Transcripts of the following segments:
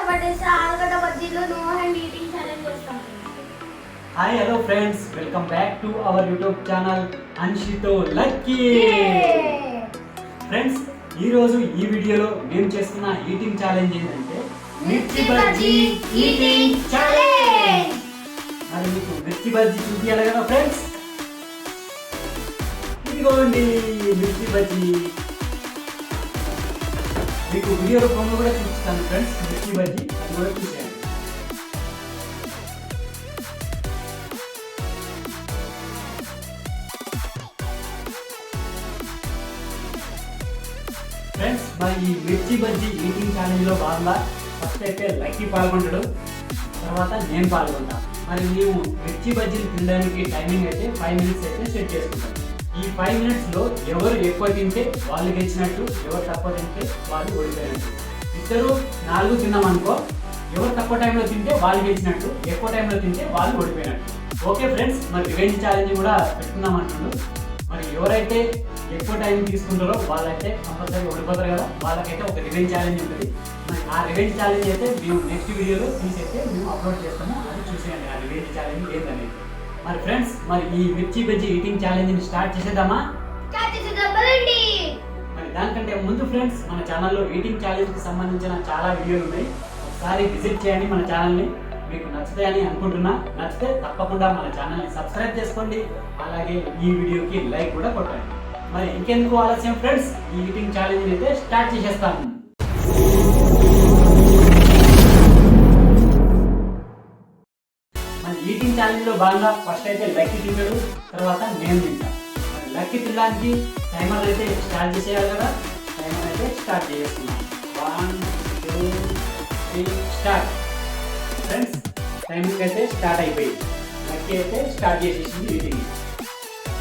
కష్టపడేసి ఆలుగడ్డ బజ్జీలు no hand eating challenge చేస్తాం. Hi hello friends, welcome back to our YouTube channel అన్షితో Lucky. Friends, ఈరోజు ఈ వీడియోలో మేము చేస్తున్న ఈటింగ్ ఛాలెంజ్ ఏంటంటే మిర్చి బజ్జీ ఈటింగ్ ఛాలెంజ్. మరి మీకు మిర్చి బజ్జీ చూపించాలి కదా ఫ్రెండ్స్, ఇదిగోండి మిర్చి బజ్జీ. మీకు వీడియో రూపంలో కూడా చూపిస్తాను ఫ్రెండ్స్, మిర్చి బజ్జీ అది కూడా చూసేయండి. ఫ్రెండ్స్, మరి ఈ మిర్చి బజ్జీ ఈటింగ్ ఛాలెంజ్ లో భాగంగా ఫస్ట్ అయితే లక్కీ పాల్గొంటాడు, తర్వాత నేను పాల్గొంటా. మరి మేము మిర్చి బజ్జీలు తినడానికి టైమింగ్ అయితే 5 minutes అయితే సెట్ చేసుకుంటాం. ఈ 5 minutes లో ఎవరు ఎక్కువ తింటే వాళ్ళు గెలిచినట్టు, ఎవరు తక్కువ తింటే వాళ్ళు ఓడిపోయినట్టు. ఇద్దరు 4 తిన్నాం అనుకో, ఎవరు తక్కువ టైంలో తింటే వాళ్ళు గెలిచినట్టు, ఎక్కువ టైంలో తింటే వాళ్ళు ఓడిపోయినట్టు. ఓకే ఫ్రెండ్స్, మరి రివెంజ్ ఛాలెంజ్ కూడా పెట్టుకుందాం అంటున్నాడు. మరి ఎవరైతే ఎక్కువ టైం తీసుకుంటారో వాళ్ళైతే కంపల్సరీ ఓడిపోతారు కదా, వాళ్ళకైతే ఒక రివెంజ్ ఛాలెంజ్ ఉంటుంది. మరి ఆ రివెంజ్ ఛాలెంజ్ అయితే మేము నెక్స్ట్ వీడియోలో తీసైతే మేము అప్లోడ్ చేస్తాము, అది చూసేయండి ఆ రివెంజ్ ఛాలెంజ్ ఏంటనేది. మరి ఫ్రెండ్స్, మరి ఈ మిర్చి బజ్జీ ఈటింగ్ ఛాలెంజ్ని స్టార్ట్ చేసేద్దామా? మరి దానికంటే ముందు ఫ్రెండ్స్, మన ఛానల్లో ఈటింగ్ ఛాలెంజ్కి సంబంధించిన చాలా వీడియోలు ఉన్నాయి, ఒకసారి విజిట్ చేయండి మన ఛానల్ని. మీకు నచ్చుతాయని అనుకుంటున్నా, నచ్చితే తప్పకుండా మన ఛానల్ని సబ్స్క్రైబ్ చేసుకోండి, అలాగే ఈ వీడియోకి లైక్ కూడా కొట్టండి. మరి ఇంకెందుకు ఆలస్యం ఫ్రెండ్స్, ఈ ఈటింగ్ ఛాలెంజ్ అయితే స్టార్ట్ చేసేస్తాము. మరి ఈటింగ్ ఛాలెంజ్ లో భాగంగా ఫస్ట్ అయితే లక్కీ తింటాడు, తర్వాత నేను తింటా. మరి లక్కీ తినడానికి టైమర్ అయితే స్టార్ట్ చేసేయాలి కదా, టైమర్ అయితే స్టార్ట్ చేసేస్తున్నాం. 1 2 3 స్టార్ట్. ఫ్రెండ్స్, టైమింగ్ అయితే స్టార్ట్ అయిపోయింది. లక్కీ అయితే స్టార్ట్ చేసేసింది ఈటింగ్.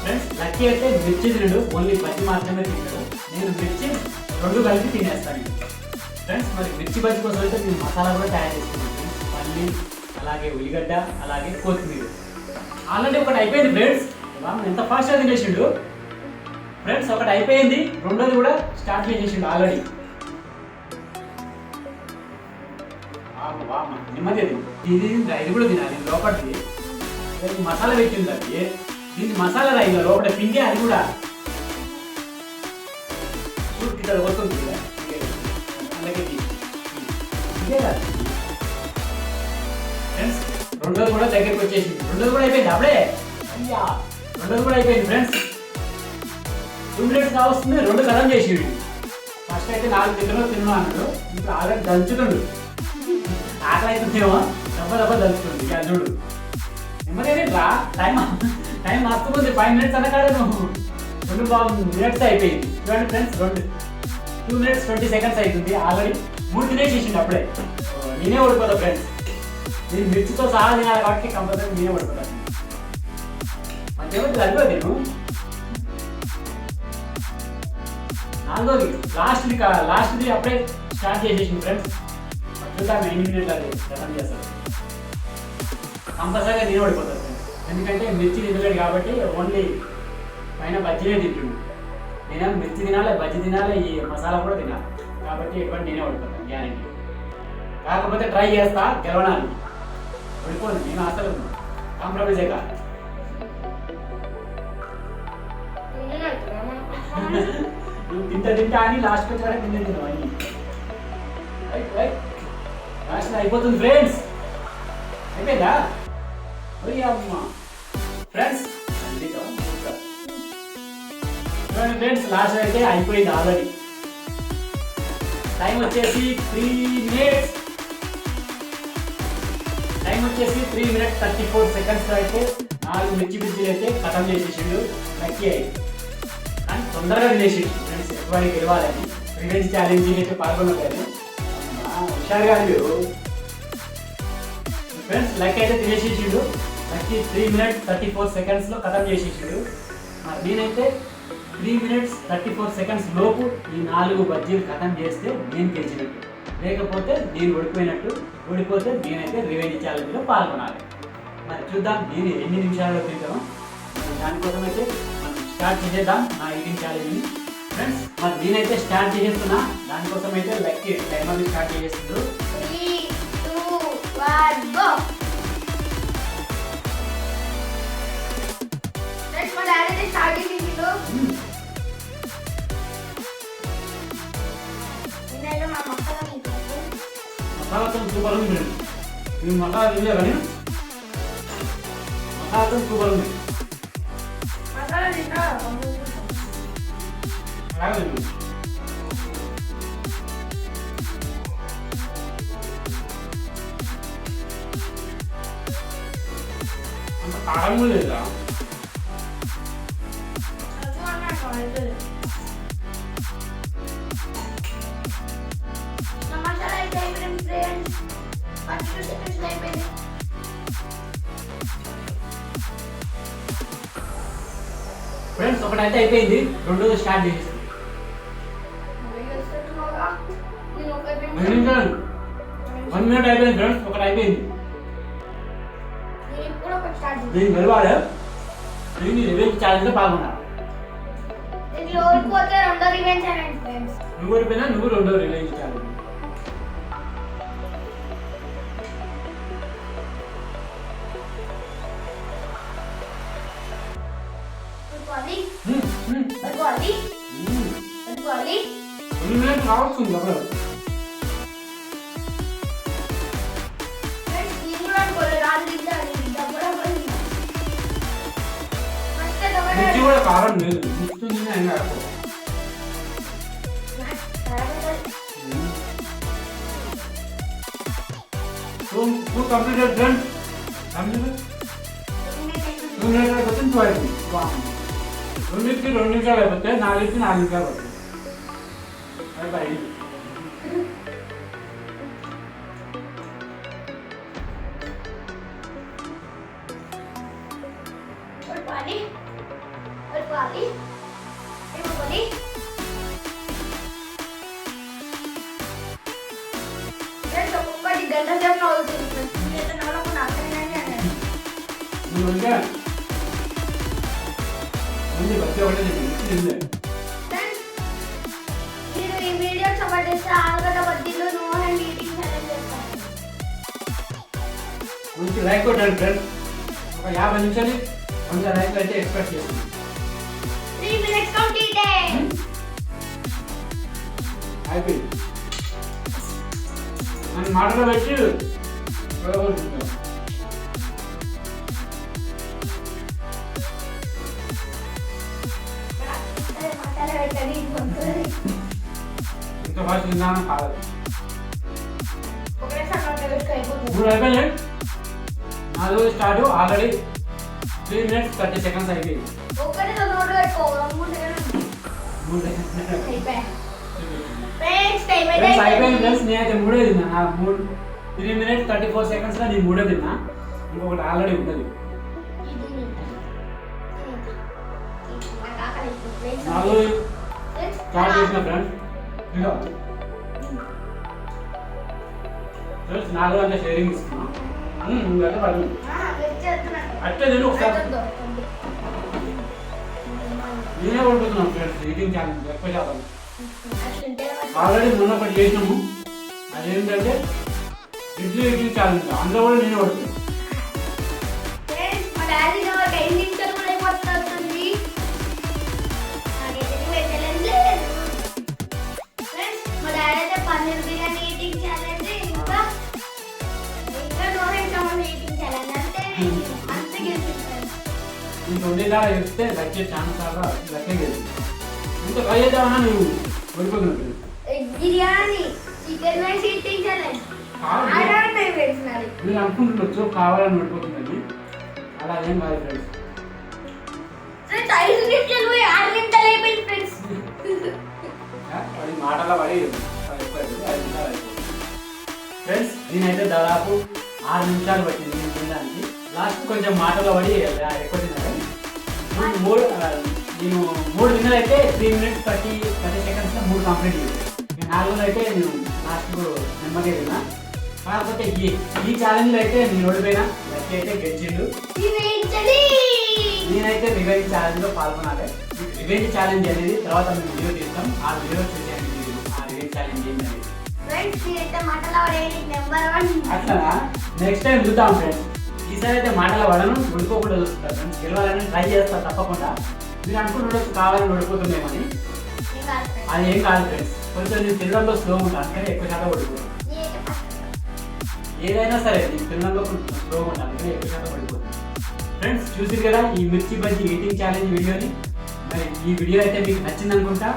ఫ్రెండ్స్, లక్కీ అయితే మిర్చి తినడు, ఓన్లీ బజ్జీ మాత్రమే తింటాడు. నేను మిర్చి 2 కలిపి తినేస్తాను. ఫ్రెండ్స్, మరి మిర్చి బజ్జీ కోసం అయితే నేను మసాలా కూడా తయారు చేసుకున్నాను. పన్నీర్, అలాగే ఉల్లిగడ్డ, అలాగే కొత్తిమీర. ఆల్రెడీ ఒకటి అయిపోయింది ఫ్రెండ్స్, ఎంత ఫాస్ట్గా తినేసిండు. ఫ్రెండ్స్, ఒకటి అయిపోయింది, రెండోది కూడా స్టార్ట్ చేసేసిండు ఆల్రెడీ. నెమ్మది ఇది కూడా తినాలి లోపలికి. మసాలా పెట్టింది అది, దీన్ని మసాలా రైలు లోపల పిండి, అది కూడా ఇక్కడ వస్తుంది కదా, అలాగే ఫ్రెండ్స్. రెండోది కూడా దగ్గరికి వచ్చేసింది, రెండోది కూడా అయిపోయింది అప్పుడే. అయ్యా, రెండోది కూడా అయిపోయింది ఫ్రెండ్స్. 2 minutes కావస్తుంది, 2 కథం చేసిండు. ఫస్ట్ అయితే 4 తిన్నా అన్నాడు, ఇప్పుడు ఆల్రెడీ దంచుతుండు. ఆకలి అవుతుందేమో, దెబ్బ దంచుతుంది. ఇక చూడు, నెమ్మది రా, టైం మస్తుంది. 5 minutes అన్నకాడ నువ్వు 2 minutes అయిపోయింది. చూడండి ఫ్రెండ్స్, 2 minutes 20 seconds అవుతుంది. ఆల్రెడీ 3 తినేసేసిండు అప్పుడే. నేనే ఓడిపోతా ఫ్రెండ్స్, నేను మిర్చితో సహా తినాలి కాబట్టి కంపల్సరీ నేనే ఓడిపోతాను. మంచిగా అదిగో నేను నాలుగోది లాస్ట్ది అప్పుడే స్టార్ట్ చేసేసింది ఫ్రెండ్స్. చూద్దాం 9 minutes అది రన్ చేస్తాను. కంపల్సరీగా నేను ఓడిపోతాను ఫ్రెండ్స్, ఎందుకంటే మిర్చి తినలేడు కాబట్టి ఓన్లీ పైన బజ్జీనే తింటుండు. నేనేమో మిర్చి తినాలి, బజ్జీ తినాలి, ఈ మసాలా కూడా తినాలి, కాబట్టి ఎటువంటి నేనే ఓడిపోతాను గ్యారెంటీ. కాకపోతే ట్రై చేస్తా, గెలవనాలి. ఓడిపోను నేను, అసలు కాంప్రమైజే కాదు. నువ్వు తింటా అని లాస్ట్ వచ్చి వరకు తింటాను అని. లాస్ట్ అయిపోతుంది ఫ్రెండ్స్, అయిపోయిందా? అమ్మా ఫ్రెండ్స్, చూడండి ఫ్రెండ్స్, లాస్ట్ అయితే అయిపోయింది ఆల్రెడీ. టైం వచ్చేసి 3 minutes. టైం వచ్చేసి 3 minutes 34 seconds అయితే 4 మిర్చి బజ్జీలు అయితే ఖతం చేసేసిండు లక్కీ అయితే. కానీ తొందరగా తినేసిండు ఫ్రెండ్స్, ఎక్కువ గెలవాలని రివెంజ్ ఛాలెంజ్ అయితే పాల్గొనలేదు. హుషారుగా మీరు ఫ్రెండ్స్, లక్కీ అయితే తినేసేసిండు. లక్కీ 3 minutes 34 seconds లో ఖతం చేసేసిండు. మరి నేనైతే 3 minutes 34 seconds లోపు ఈ 4 బజ్జీలు ఖతం చేస్తే నేను గెలిచినట్టు, లేకపోతే నేను ఓడిపోయినట్టు. ఓడిపోతే నేనైతే రివెంజ్ ఛాలెంజ్లో పాల్గొనాలి. మరి చూద్దాం నేను ఎన్ని నిమిషాల్లో తింటామో. దానికోసం అయితే మనం స్టార్ట్ చేసేద్దాం నా ఈటింగ్ ఛాలెంజ్ని ఫ్రెండ్స్. మరి నేనైతే స్టార్ట్ చేసేస్తున్నా, దానికోసం అయితే లక్కీ టైమర్ని స్టార్ట్ చేసేస్తుంది. 3 తర్వాత సూపర్ ఉంది ఫ్రెండ్స్. ఇది మసాలా తినలే కానీ మసాలా సూపర్ ఉంది. మసాలా తిన్నా అలాగే అంత కారం కూడా లేదా? మసాలా అయితే అయిపోయింది ఫ్రెండ్స్. 32 సెకండ్స్ అయిపోయింది. ఫ్రెండ్స్ ఒకటైతే అయిపోయింది, రెండోది స్టార్ట్ చేసేసి నేను ఒక 1 మినిట్ అయిపోయింది ఫ్రెండ్స్. ఒకటి అయిపోయింది. నేను ఇప్పుడు ఒకటి స్టార్ట్ చేస్తాను. దీన్ని గెలవాలి. దీన్ని రివెంజ్ ఛాలెంజ్లో పాల్గొనాలి. దీంట్లో ఓడిపోతే రెండో రివెంజ్ ఛాలెంజ్ ఫ్రెండ్స్. నువ్వు ఓడిపోయినా నువ్వు రెండో రివెంజ్ ఛాలెంజ్. పడుకోవాలి. పడుకోవాలి. 1 మినిట్ రావచ్చు కదా. ఫ్రెండ్స్ నేను కూడా అనుకోలేదు. రాదు తింటాను. డబ్బులు పడింది. ఫస్ట్ మిర్చి కూడా కారం లేదు. మిర్చి అయినా టూ కంప్లీటెడ్ ఫ్రెండ్స్. 2 మినిట్స్ అయిపోతే 2 అయిపోయింది. 2 నిమిషాలు అయిపోతే 4 నిమిషాలు పడుతుంది. అయిపోయి పడుకోవాలి. పడుకోవాలి. పడుకోవాలి. ఫ్రెండ్స్ ఒక్కొక్కటి గంట సేపు నవ్వుతుంది. నేను నవ్వకుండా అర్థమైందని అన్నాను. నువ్వు బచ్చ పడేది. ఫ్రెండ్స్ మీరు ఈ వీడియో సపోర్ట్ చేస్తే ఆలుగడ్డ బజ్జీలు నో హ్యాండ్ ఈటింగ్ ఛాలెంజ్ చేస్తాను. మంచి లైక్ కొట్టండి ఫ్రెండ్స్. ఒక 50 నిమిషాలు కొంచెం లైక్ అయితే ఎక్స్పెక్ట్ చేస్తుంది. 3 minutes completed. అయిపోయింది. అని మాటలో పెట్టి మసాలా పెట్టండి. ఇంకా ఫస్ట్ తిన్నాను కాదు. ఒకటేసారి నోట్లో పెట్టుకో అయిపోతుంది. ఇప్పుడు అయిపోయింది. 4 స్టార్ట్. ఆల్రెడీ 3 minutes 30 seconds అయిపోయింది. ఒక్కటే నోట్లో పెట్టుకో. 3 seconds అయిపోయాయి. ఫ్రెండ్స్ టైం అయిపోయింది అయిపోయింది. ఫ్రెండ్స్. నేనైతే 3 తిన్నా. 3 minutes 34 seconds లో నేను 3 తిన్నా. ఇంకొకటి ఆల్రెడీ ఉంటుంది. నాలుగు స్టార్ట్ చేసిన ఫ్రెండ్స్. ఇదిగో ఫ్రెండ్స్ 4 గంటల షేరింగ్ ఇస్తున్నాం. నువ్వు పడుతుంది అట్లే తిని ఒకసారి. నేనే పడుతున్నాను ఫ్రెండ్స్. ఈటింగ్ ఛాలెంజ్ ఎక్కువ శాతం ఆల్రెడీ మొన్న ఒకటి చేసినాము. అదేంటంటే ఇడ్లీ ఈటింగ్ ఛాలెంజ్. అందులో కూడా నేనే పడుతున్నాను. మా డాడీ 5 నిమిషాలు కూడా అయిపోతుంది. ఫ్రెండ్స్ మా డాడీ అయితే పన్నీర్ బిర్యానీ ఈటింగ్ ఛాలెంజ్ ఇంకా నో హ్యాండ్ ఈటింగ్ ఛాలెంజ్ అంటే అంతే గెలిచింది. ఇంక ఉండేలా చెప్తే లక్కే ఛాన్స్ చాలా లక్కే గెలిచింది. ఇంత ట్రై చేద్దామన్నా నువ్వు ఓడిపోతున్నావు. Egg biryani chicken rice eating challenge మీరు అనుకుంటుండొచ్చు కావాలని ఓడిపోతుందని. అలా ఏం కాదు ఫ్రెండ్స్. ఫ్రెండ్స్ 5 నిమిషాలు 6 నిమిషాలు అయిపోయింది ఫ్రెండ్స్. అది మాటల్లో పడి ఫ్రెండ్స్. నేనైతే దాదాపు 6 నిమిషాలు పట్టింది నేను తినడానికి. లాస్ట్ కొంచెం మాటల్లో పడి ఎక్కువ తిన్నాను. నేను 3 విన్నర్ అయితే 3 minutes 30 seconds 3 కంప్లీట్ చేయాలి. 4 అయితే నేను లాస్ట్ నెమ్మదిగా తిన్నా. కాకపోతే ఈ ఛాలెంజ్లో అయితే నేను ఓడిపోయినా. లక్కీ అయితే గెలిచిండు. నేనైతే రివెంజ్ ఛాలెంజ్లో పాల్గొనాలి. రివెంజ్ ఛాలెంజ్ అనేది తర్వాత మేము వీడియో తీస్తాం. ఆ వీడియో చూసేయండి. ఆ రివెంజ్ ఛాలెంజ్ ఏంటనేది అట్లా నెక్స్ట్ టైం చూద్దాం ఫ్రెండ్స్. ఈసారి అయితే మాటలు పడను. ఓడిపోకుండా చూస్తారు ఫ్రెండ్స్. గెలవాలని ట్రై చేస్తారు తప్పకుండా. మీరు అనుకుంటుండొచ్చు కావాలని ఓడిపోతుందేమని. అది ఏం కాదు ఫ్రెండ్స్. కొంచెం నేను తినడంలో స్లో ఉంటాను కానీ ఎక్కువ శాతం ఓడిపోతాను. ఏదైనా సరే నీకు తినడంలో కొంచెం స్లోగా ఉంటుంది, అందుకని ఎక్కువ శాతం పడిపోతుంది. ఫ్రెండ్స్ చూసారు కదా ఈ మిర్చి బజ్జీ ఈటింగ్ ఛాలెంజ్ వీడియోని. మరి ఈ వీడియో అయితే మీకు నచ్చింది అనుకుంటా.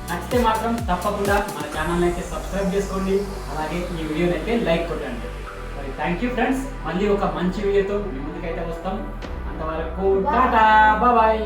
నచ్చితే మాత్రం తప్పకుండా మన ఛానల్ని అయితే సబ్స్క్రైబ్ చేసుకోండి, అలాగే ఈ వీడియోని అయితే లైక్ కొట్టండి. మరి థ్యాంక్ యూ ఫ్రెండ్స్, మళ్ళీ ఒక మంచి వీడియోతో మీ ముందుకైతే వస్తాం. అంతవరకు టాటా బాయ్.